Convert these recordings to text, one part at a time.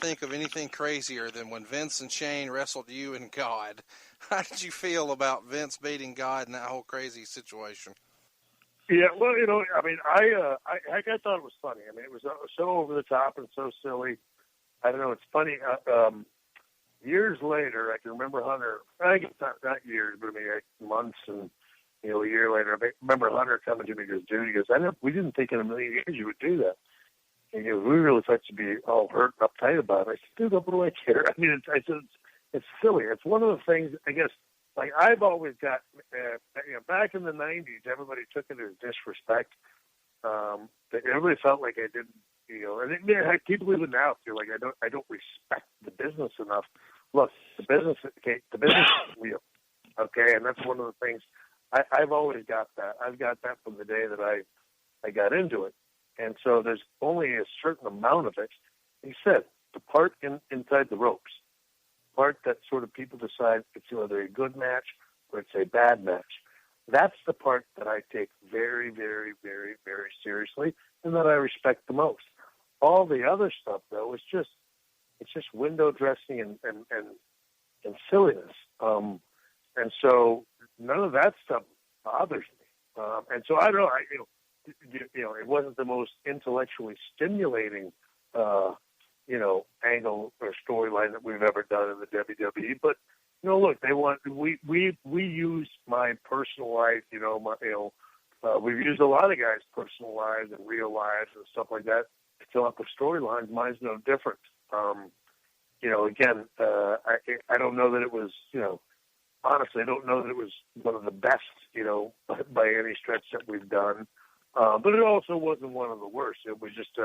think of anything crazier than when Vince and Shane wrestled you and God. How did you feel about Vince beating God in that whole crazy situation? Yeah, well, I mean, I thought it was funny. I mean, it was so over the top and so silly. I don't know. It's funny. Years later, I can remember Hunter. I guess not years, but I mean months and a year later. I remember Hunter coming to me and goes, "Dude," he goes, we didn't think in a million years you would do that." And he goes, "We really thought you'd be all hurt and uptight about it." I said, "Dude, what do I care?" I mean, it's silly. It's one of the things, I guess. Like, I've always got, back in the 90s, everybody took it as disrespect. Everybody felt like I didn't, and people even now feel like I don't respect the business enough. Look, the business is real, okay, and that's one of the things. I've always got that. I've got that from the day that I got into it, and so there's only a certain amount of it. He said the part inside the ropes. Part that sort of people decide it's either a good match or it's a bad match. That's the part that I take very, very, very, very seriously and that I respect the most. All the other stuff, though, it's just window dressing and silliness. And so none of that stuff bothers me. And so I don't know. It wasn't the most intellectually stimulating angle or storyline that we've ever done in the WWE. But, look, we use my personal life, we've used a lot of guys' personal lives and real lives and stuff like that to fill up with storylines. Mine's no different. Again, I don't know that it was, honestly, I don't know that it was one of the best, by any stretch that we've done. But it also wasn't one of the worst. It was just,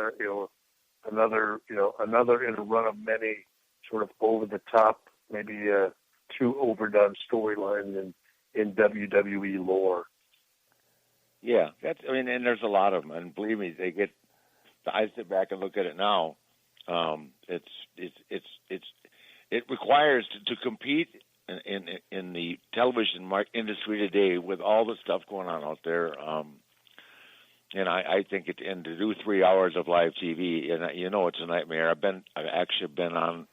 another in a run of many sort of over the top, maybe too overdone storylines in WWE lore. Yeah, and there's a lot of them, and believe me, I sit back and look at it now. It requires to compete in the television industry today with all the stuff going on out there. And I think and to do 3 hours of live TV, and it's a nightmare. I've actually been on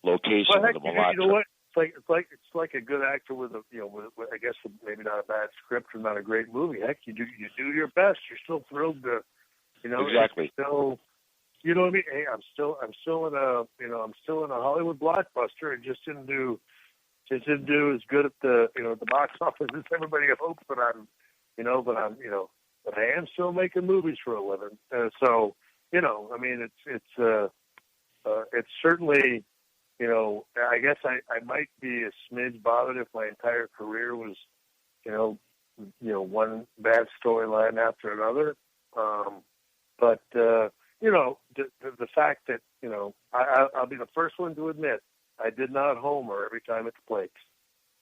location with them a lot. You know what? It's like a good actor with I guess maybe not a bad script or not a great movie. Heck, you do your best. You're still thrilled to, exactly. Still, you know what I mean? Hey, I'm still in a Hollywood blockbuster and just didn't do as good at the box office as everybody hopes. But but I am still making movies for a living. So, I mean, it's certainly, I guess I might be a smidge bothered if my entire career was, one bad storyline after another. But the fact that, I'll be the first one to admit I did not homer every time it's played.